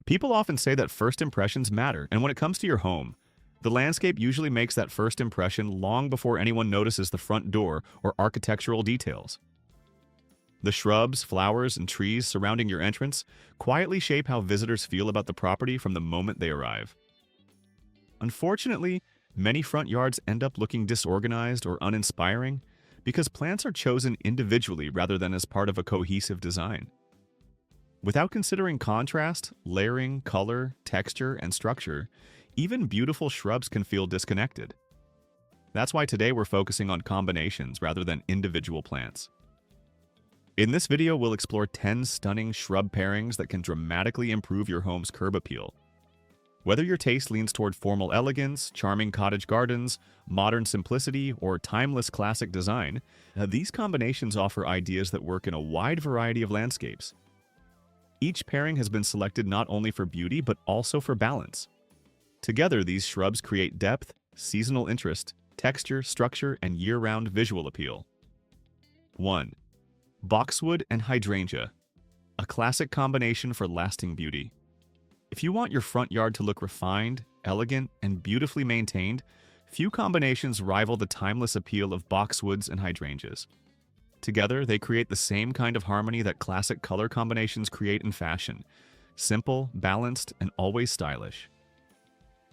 People often say that first impressions matter, and when it comes to your home, the landscape usually makes that first impression long before anyone notices the front door or architectural details. The shrubs, flowers, and trees surrounding your entrance quietly shape how visitors feel about the property from the moment they arrive. Unfortunately, many front yards end up looking disorganized or uninspiring because plants are chosen individually rather than as part of a cohesive design. Without considering contrast, layering, color, texture, and structure, even beautiful shrubs can feel disconnected. That's why today we're focusing on combinations rather than individual plants. In this video, we'll explore 10 stunning shrub pairings that can dramatically improve your home's curb appeal. Whether your taste leans toward formal elegance, charming cottage gardens, modern simplicity, or timeless classic design, these combinations offer ideas that work in a wide variety of landscapes. Each pairing has been selected not only for beauty but also for balance. Together, these shrubs create depth, seasonal interest, texture, structure, and year-round visual appeal. 1. Boxwood and hydrangea, a classic combination for lasting beauty. If you want your front yard to look refined, elegant, and beautifully maintained, few combinations rival the timeless appeal of boxwoods and hydrangeas. Together, they create the same kind of harmony that classic color combinations create in fashion: simple, balanced, and always stylish.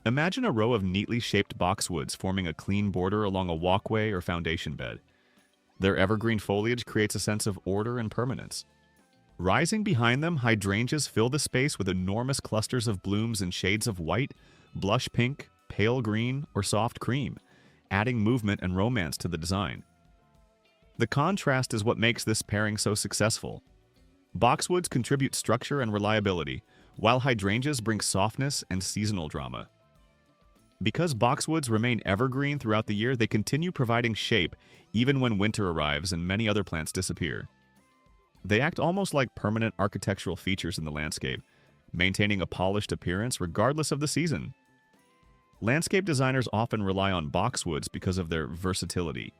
Imagine a row of neatly shaped boxwoods forming a clean border along a walkway or foundation bed. Their evergreen foliage creates a sense of order and permanence. Rising behind them, hydrangeas fill the space with enormous clusters of blooms in shades of white, blush pink, pale green, or soft cream, adding movement and romance to the design. The contrast is what makes this pairing so successful. Boxwoods contribute structure and reliability, while hydrangeas bring softness and seasonal drama. Because boxwoods remain evergreen throughout the year, they continue providing shape even when winter arrives and many other plants disappear. They act almost like permanent architectural features in the landscape, maintaining a polished appearance regardless of the season. Landscape designers often rely on boxwoods because of their versatility.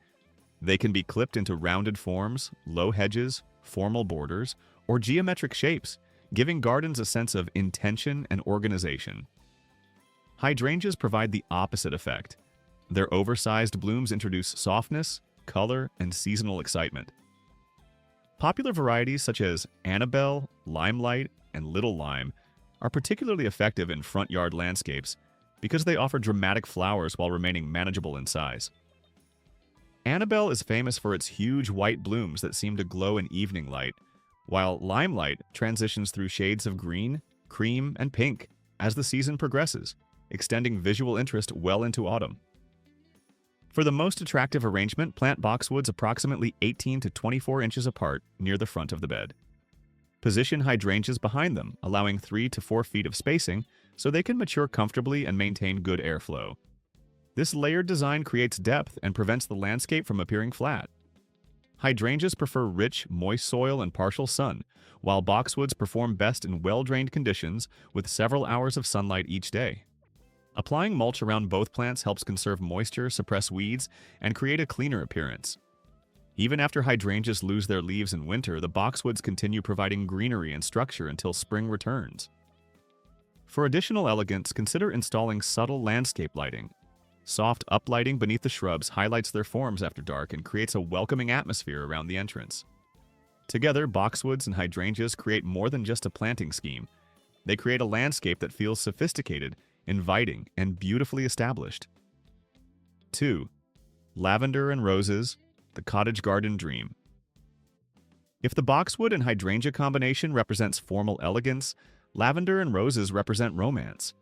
They can be clipped into rounded forms, low hedges, formal borders, or geometric shapes, giving gardens a sense of intention and organization. Hydrangeas provide the opposite effect. Their oversized blooms introduce softness, color, and seasonal excitement. Popular varieties such as Annabelle, Limelight, and Little Lime are particularly effective in front yard landscapes because they offer dramatic flowers while remaining manageable in size. Annabelle is famous for its huge white blooms that seem to glow in evening light, while Limelight transitions through shades of green, cream, and pink as the season progresses, extending visual interest well into autumn. For the most attractive arrangement, plant boxwoods approximately 18 to 24 inches apart near the front of the bed. Position hydrangeas behind them, allowing 3 to 4 feet of spacing so they can mature comfortably and maintain good airflow. This layered design creates depth and prevents the landscape from appearing flat. Hydrangeas prefer rich, moist soil and partial sun, while boxwoods perform best in well-drained conditions with several hours of sunlight each day. Applying mulch around both plants helps conserve moisture, suppress weeds, and create a cleaner appearance. Even after hydrangeas lose their leaves in winter, the boxwoods continue providing greenery and structure until spring returns. For additional elegance, consider installing subtle landscape lighting. Soft uplighting beneath the shrubs highlights their forms after dark and creates a welcoming atmosphere around the entrance. Together, boxwoods and hydrangeas create more than just a planting scheme. They create a landscape that feels sophisticated, inviting, and beautifully established. 2. Lavender and roses, the cottage garden dream. If the boxwood and hydrangea combination represents formal elegance, lavender and roses represent romance.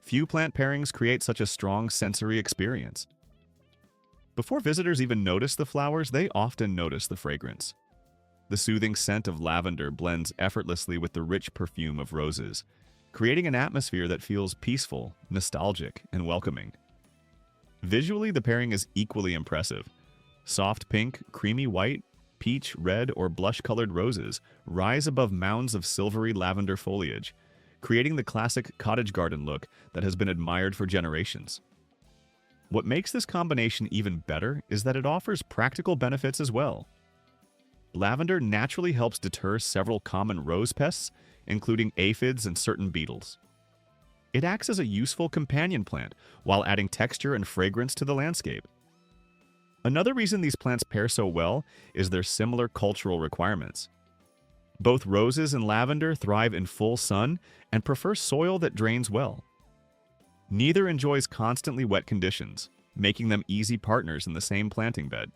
Few plant pairings create such a strong sensory experience. Before visitors even notice the flowers, they often notice the fragrance. The soothing scent of lavender blends effortlessly with the rich perfume of roses, creating an atmosphere that feels peaceful, nostalgic, and welcoming. Visually, the pairing is equally impressive. Soft pink, creamy white, peach, red, or blush-colored roses rise above mounds of silvery lavender foliage, creating the classic cottage garden look that has been admired for generations. What makes this combination even better is that it offers practical benefits as well. Lavender naturally helps deter several common rose pests, including aphids and certain beetles. It acts as a useful companion plant while adding texture and fragrance to the landscape. Another reason these plants pair so well is their similar cultural requirements. Both roses and lavender thrive in full sun and prefer soil that drains well. Neither enjoys constantly wet conditions, making them easy partners in the same planting bed.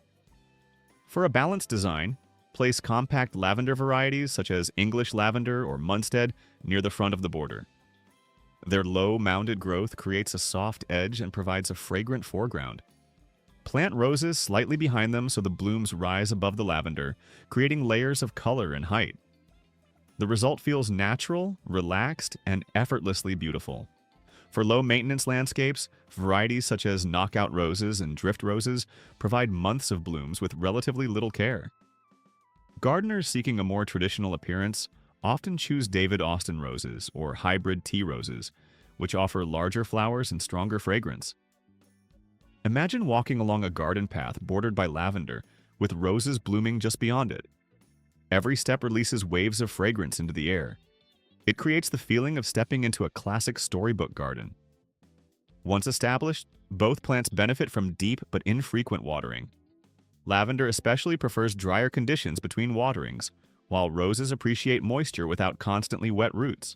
For a balanced design, place compact lavender varieties such as English lavender or Munstead near the front of the border. Their low, mounded growth creates a soft edge and provides a fragrant foreground. Plant roses slightly behind them so the blooms rise above the lavender, creating layers of color and height. The result feels natural, relaxed, and effortlessly beautiful. For low-maintenance landscapes, varieties such as knockout roses and drift roses provide months of blooms with relatively little care. Gardeners seeking a more traditional appearance often choose David Austin roses or hybrid tea roses, which offer larger flowers and stronger fragrance. Imagine walking along a garden path bordered by lavender, with roses blooming just beyond it. Every step releases waves of fragrance into the air. It creates the feeling of stepping into a classic storybook garden. Once established, both plants benefit from deep but infrequent watering. Lavender especially prefers drier conditions between waterings, while roses appreciate moisture without constantly wet roots.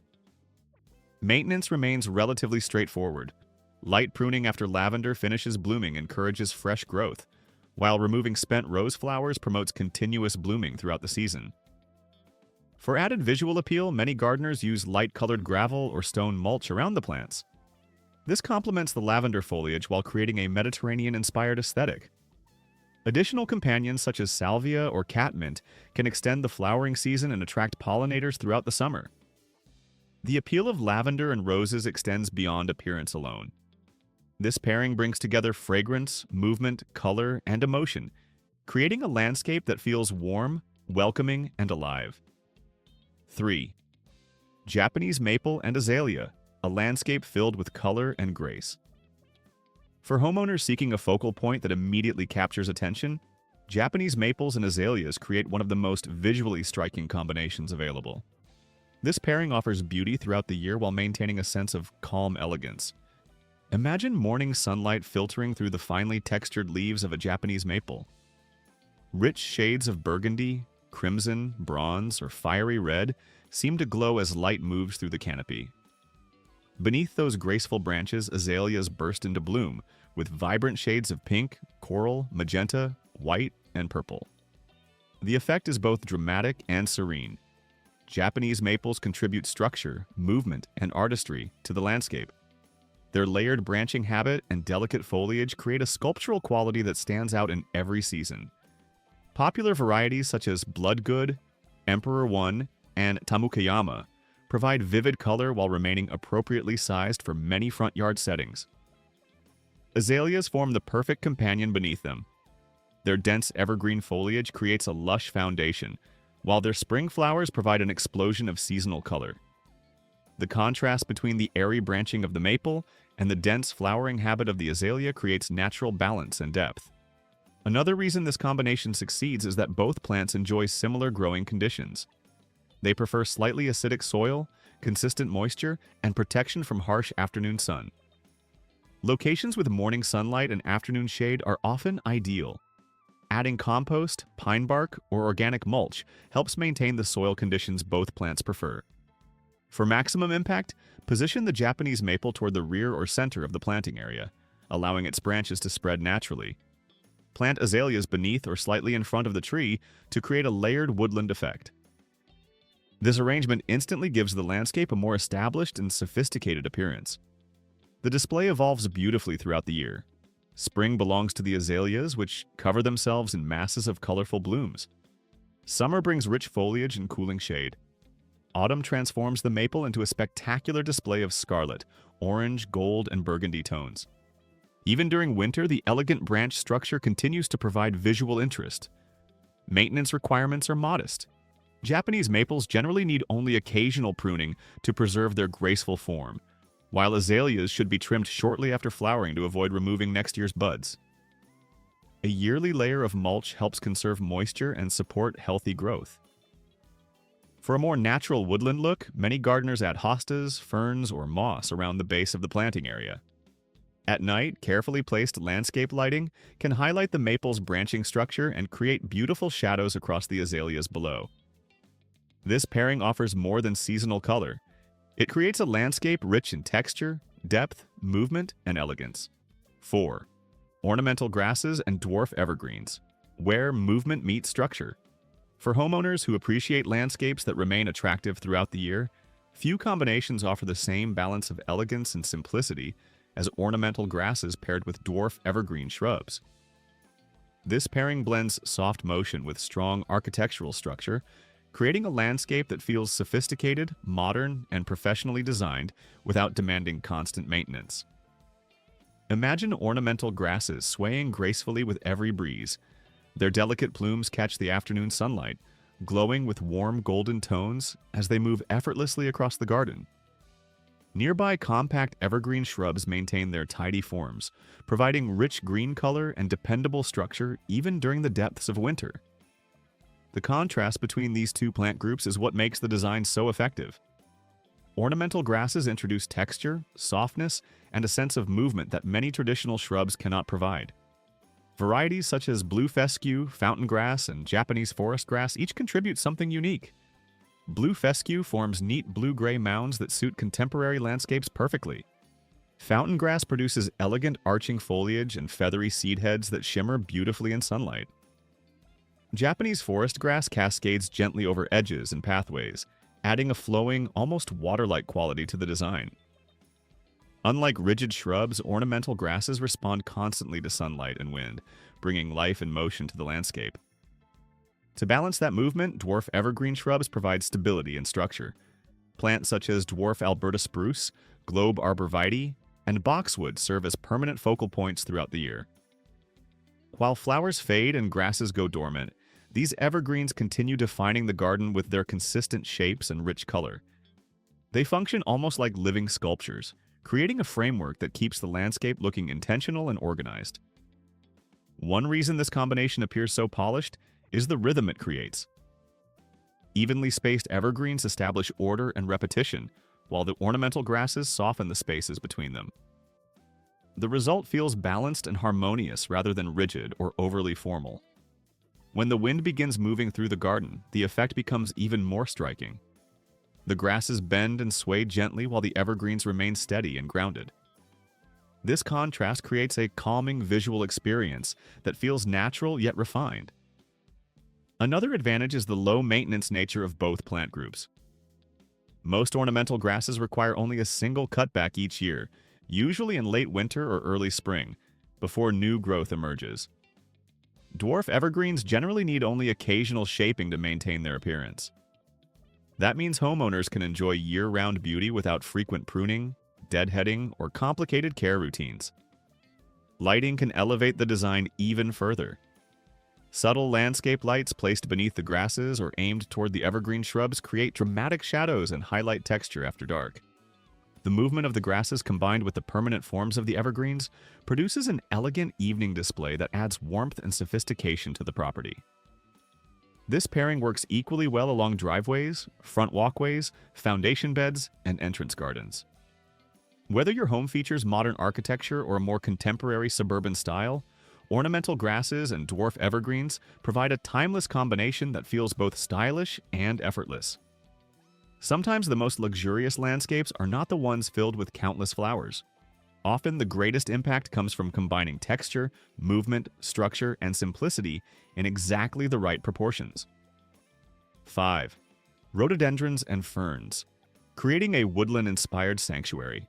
Maintenance remains relatively straightforward. Light pruning after lavender finishes blooming encourages fresh growth, while removing spent rose flowers promotes continuous blooming throughout the season. For added visual appeal, many gardeners use light-colored gravel or stone mulch around the plants. This complements the lavender foliage while creating a Mediterranean-inspired aesthetic. Additional companions such as salvia or catmint can extend the flowering season and attract pollinators throughout the summer. The appeal of lavender and roses extends beyond appearance alone. This pairing brings together fragrance, movement, color, and emotion, creating a landscape that feels warm, welcoming, and alive. 3. Japanese maple and azalea, a landscape filled with color and grace. For homeowners seeking a focal point that immediately captures attention, Japanese maples and azaleas create one of the most visually striking combinations available. This pairing offers beauty throughout the year while maintaining a sense of calm elegance. Imagine morning sunlight filtering through the finely textured leaves of a Japanese maple. Rich shades of burgundy, crimson, bronze, or fiery red seem to glow as light moves through the canopy. Beneath those graceful branches, azaleas burst into bloom, with vibrant shades of pink, coral, magenta, white, and purple. The effect is both dramatic and serene. Japanese maples contribute structure, movement, and artistry to the landscape. Their layered branching habit and delicate foliage create a sculptural quality that stands out in every season. Popular varieties such as Bloodgood, Emperor One, and Tamukayama provide vivid color while remaining appropriately sized for many front yard settings. Azaleas form the perfect companion beneath them. Their dense evergreen foliage creates a lush foundation, while their spring flowers provide an explosion of seasonal color. The contrast between the airy branching of the maple and the dense flowering habit of the azalea creates natural balance and depth. Another reason this combination succeeds is that both plants enjoy similar growing conditions. They prefer slightly acidic soil, consistent moisture, and protection from harsh afternoon sun. Locations with morning sunlight and afternoon shade are often ideal. Adding compost, pine bark, or organic mulch helps maintain the soil conditions both plants prefer. For maximum impact, position the Japanese maple toward the rear or center of the planting area, allowing its branches to spread naturally. Plant azaleas beneath or slightly in front of the tree to create a layered woodland effect. This arrangement instantly gives the landscape a more established and sophisticated appearance. The display evolves beautifully throughout the year. Spring belongs to the azaleas, which cover themselves in masses of colorful blooms. Summer brings rich foliage and cooling shade. Autumn transforms the maple into a spectacular display of scarlet, orange, gold, and burgundy tones. Even during winter, the elegant branch structure continues to provide visual interest. Maintenance requirements are modest. Japanese maples generally need only occasional pruning to preserve their graceful form, while azaleas should be trimmed shortly after flowering to avoid removing next year's buds. A yearly layer of mulch helps conserve moisture and support healthy growth. For a more natural woodland look, many gardeners add hostas, ferns, or moss around the base of the planting area. At night, carefully placed landscape lighting can highlight the maple's branching structure and create beautiful shadows across the azaleas below. This pairing offers more than seasonal color. It creates a landscape rich in texture, depth, movement, and elegance. 4. Ornamental grasses and dwarf evergreens, where movement meets structure. For homeowners who appreciate landscapes that remain attractive throughout the year, few combinations offer the same balance of elegance and simplicity as ornamental grasses paired with dwarf evergreen shrubs. This pairing blends soft motion with strong architectural structure, creating a landscape that feels sophisticated, modern, and professionally designed without demanding constant maintenance. Imagine ornamental grasses swaying gracefully with every breeze. Their delicate plumes catch the afternoon sunlight, glowing with warm golden tones as they move effortlessly across the garden. Nearby compact evergreen shrubs maintain their tidy forms, providing rich green color and dependable structure even during the depths of winter. The contrast between these two plant groups is what makes the design so effective. Ornamental grasses introduce texture, softness, and a sense of movement that many traditional shrubs cannot provide. Varieties such as blue fescue, fountain grass, and Japanese forest grass each contribute something unique. Blue fescue forms neat blue-gray mounds that suit contemporary landscapes perfectly. Fountain grass produces elegant arching foliage and feathery seed heads that shimmer beautifully in sunlight. Japanese forest grass cascades gently over edges and pathways, adding a flowing, almost water-like quality to the design. Unlike rigid shrubs, ornamental grasses respond constantly to sunlight and wind, bringing life and motion to the landscape. To balance that movement, dwarf evergreen shrubs provide stability and structure. Plants such as dwarf Alberta spruce, globe arborvitae, and boxwood serve as permanent focal points throughout the year. While flowers fade and grasses go dormant, these evergreens continue defining the garden with their consistent shapes and rich color. They function almost like living sculptures, creating a framework that keeps the landscape looking intentional and organized. One reason this combination appears so polished is the rhythm it creates. Evenly spaced evergreens establish order and repetition, while the ornamental grasses soften the spaces between them. The result feels balanced and harmonious rather than rigid or overly formal. When the wind begins moving through the garden, the effect becomes even more striking. The grasses bend and sway gently while the evergreens remain steady and grounded. This contrast creates a calming visual experience that feels natural yet refined. Another advantage is the low-maintenance nature of both plant groups. Most ornamental grasses require only a single cutback each year, usually in late winter or early spring, before new growth emerges. Dwarf evergreens generally need only occasional shaping to maintain their appearance. That means homeowners can enjoy year-round beauty without frequent pruning, deadheading, or complicated care routines. Lighting can elevate the design even further. Subtle landscape lights placed beneath the grasses or aimed toward the evergreen shrubs create dramatic shadows and highlight texture after dark. The movement of the grasses combined with the permanent forms of the evergreens produces an elegant evening display that adds warmth and sophistication to the property. This pairing works equally well along driveways, front walkways, foundation beds, and entrance gardens. Whether your home features modern architecture or a more contemporary suburban style, ornamental grasses and dwarf evergreens provide a timeless combination that feels both stylish and effortless. Sometimes the most luxurious landscapes are not the ones filled with countless flowers. Often the greatest impact comes from combining texture, movement, structure, and simplicity in exactly the right proportions. 5. Rhododendrons and ferns, creating a woodland-inspired sanctuary.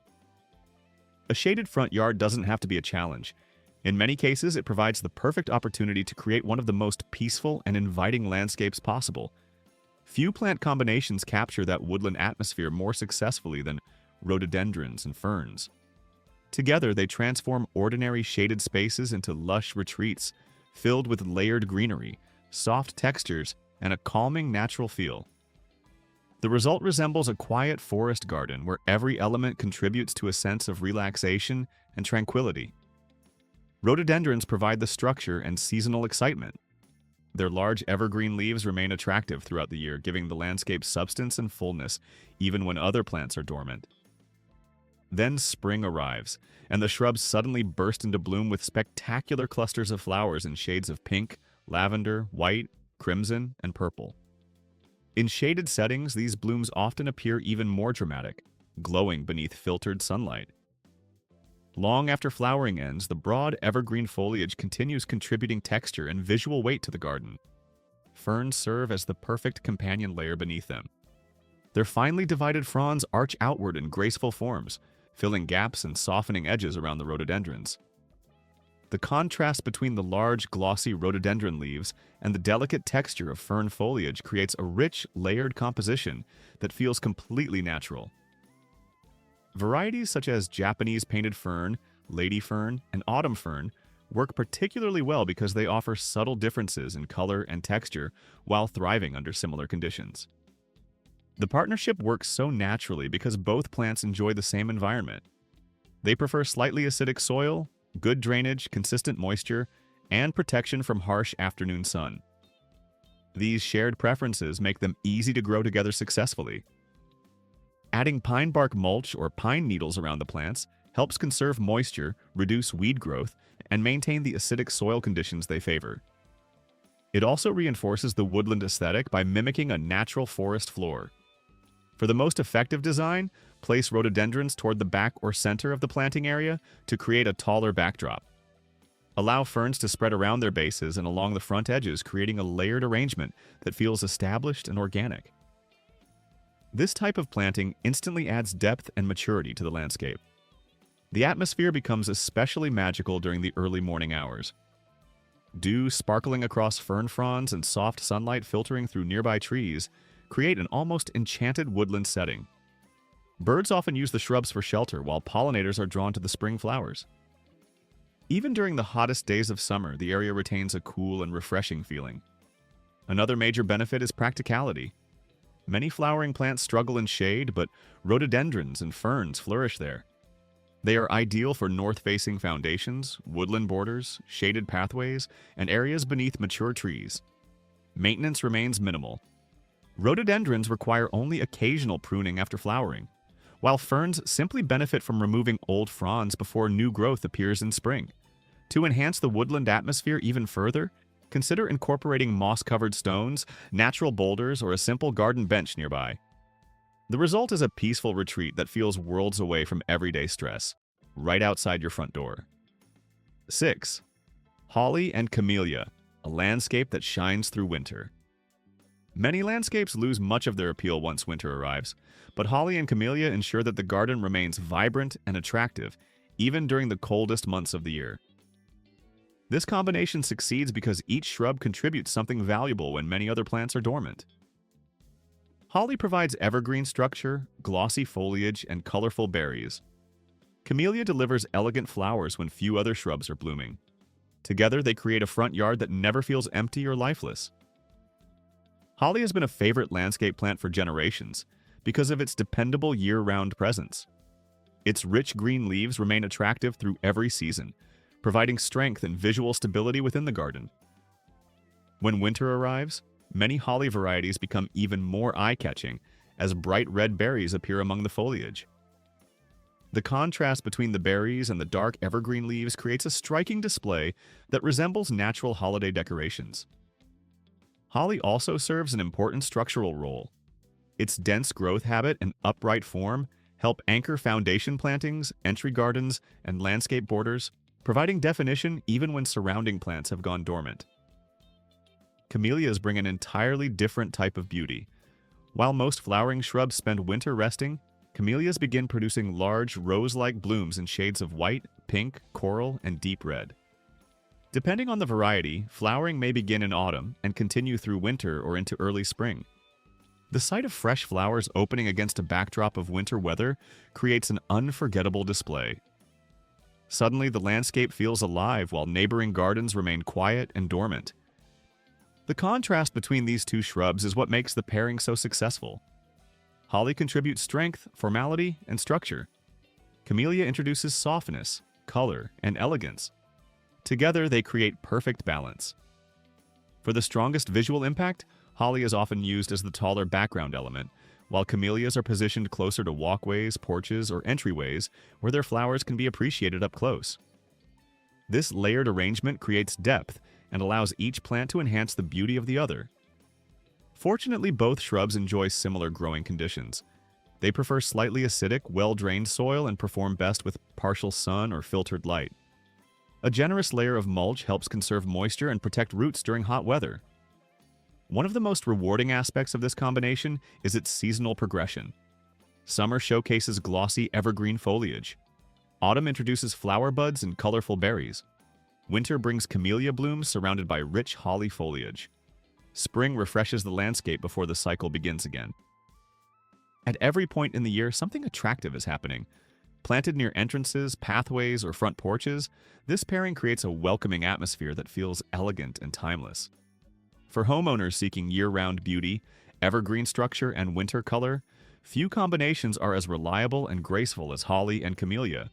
A shaded front yard doesn't have to be a challenge. In many cases, it provides the perfect opportunity to create one of the most peaceful and inviting landscapes possible. Few plant combinations capture that woodland atmosphere more successfully than rhododendrons and ferns. Together, they transform ordinary shaded spaces into lush retreats filled with layered greenery, soft textures, and a calming natural feel. The result resembles a quiet forest garden where every element contributes to a sense of relaxation and tranquility. Rhododendrons provide the structure and seasonal excitement. Their large evergreen leaves remain attractive throughout the year, giving the landscape substance and fullness, even when other plants are dormant. Then spring arrives, and the shrubs suddenly burst into bloom with spectacular clusters of flowers in shades of pink, lavender, white, crimson, and purple. In shaded settings, these blooms often appear even more dramatic, glowing beneath filtered sunlight. Long after flowering ends, the broad evergreen foliage continues contributing texture and visual weight to the garden. Ferns serve as the perfect companion layer beneath them. Their finely divided fronds arch outward in graceful forms, filling gaps and softening edges around the rhododendrons. The contrast between the large, glossy rhododendron leaves and the delicate texture of fern foliage creates a rich, layered composition that feels completely natural. Varieties such as Japanese painted fern, lady fern, and autumn fern work particularly well because they offer subtle differences in color and texture while thriving under similar conditions. The partnership works so naturally because both plants enjoy the same environment. They prefer slightly acidic soil, good drainage, consistent moisture, and protection from harsh afternoon sun. These shared preferences make them easy to grow together successfully. Adding pine bark mulch or pine needles around the plants helps conserve moisture, reduce weed growth, and maintain the acidic soil conditions they favor. It also reinforces the woodland aesthetic by mimicking a natural forest floor. For the most effective design, place rhododendrons toward the back or center of the planting area to create a taller backdrop. Allow ferns to spread around their bases and along the front edges, creating a layered arrangement that feels established and organic. This type of planting instantly adds depth and maturity to the landscape. The atmosphere becomes especially magical during the early morning hours. Dew sparkling across fern fronds and soft sunlight filtering through nearby trees create an almost enchanted woodland setting. Birds often use the shrubs for shelter, while pollinators are drawn to the spring flowers. Even during the hottest days of summer, the area retains a cool and refreshing feeling. Another major benefit is practicality. Many flowering plants struggle in shade, but rhododendrons and ferns flourish there. They are ideal for north-facing foundations, woodland borders, shaded pathways, and areas beneath mature trees. Maintenance remains minimal. Rhododendrons require only occasional pruning after flowering, while ferns simply benefit from removing old fronds before new growth appears in spring. To enhance the woodland atmosphere even further, consider incorporating moss-covered stones, natural boulders, or a simple garden bench nearby. The result is a peaceful retreat that feels worlds away from everyday stress, right outside your front door. 6. Holly and camellia, a landscape that shines through winter. Many landscapes lose much of their appeal once winter arrives, but holly and camellia ensure that the garden remains vibrant and attractive, even during the coldest months of the year. This combination succeeds because each shrub contributes something valuable when many other plants are dormant. Holly provides evergreen structure, glossy foliage, and colorful berries. Camellia delivers elegant flowers when few other shrubs are blooming. Together, they create a front yard that never feels empty or lifeless. Holly has been a favorite landscape plant for generations because of its dependable year-round presence. Its rich green leaves remain attractive through every season, providing strength and visual stability within the garden. When winter arrives, many holly varieties become even more eye-catching as bright red berries appear among the foliage. The contrast between the berries and the dark evergreen leaves creates a striking display that resembles natural holiday decorations. Holly also serves an important structural role. Its dense growth habit and upright form help anchor foundation plantings, entry gardens, and landscape borders, providing definition even when surrounding plants have gone dormant. Camellias bring an entirely different type of beauty. While most flowering shrubs spend winter resting, camellias begin producing large, rose-like blooms in shades of white, pink, coral, and deep red. Depending on the variety, flowering may begin in autumn and continue through winter or into early spring. The sight of fresh flowers opening against a backdrop of winter weather creates an unforgettable display. Suddenly, the landscape feels alive while neighboring gardens remain quiet and dormant. The contrast between these two shrubs is what makes the pairing so successful. Holly contributes strength, formality, and structure. Camellia introduces softness, color, and elegance. Together, they create perfect balance. For the strongest visual impact, holly is often used as the taller background element, while camellias are positioned closer to walkways, porches, or entryways where their flowers can be appreciated up close. This layered arrangement creates depth and allows each plant to enhance the beauty of the other. Fortunately, both shrubs enjoy similar growing conditions. They prefer slightly acidic, well-drained soil and perform best with partial sun or filtered light. A generous layer of mulch helps conserve moisture and protect roots during hot weather. One of the most rewarding aspects of this combination is its seasonal progression. Summer showcases glossy evergreen foliage. Autumn introduces flower buds and colorful berries. Winter brings camellia blooms surrounded by rich holly foliage. Spring refreshes the landscape before the cycle begins again. At every point in the year, something attractive is happening. Planted near entrances, pathways, or front porches, this pairing creates a welcoming atmosphere that feels elegant and timeless. For homeowners seeking year-round beauty, evergreen structure, and winter color, few combinations are as reliable and graceful as holly and camellia.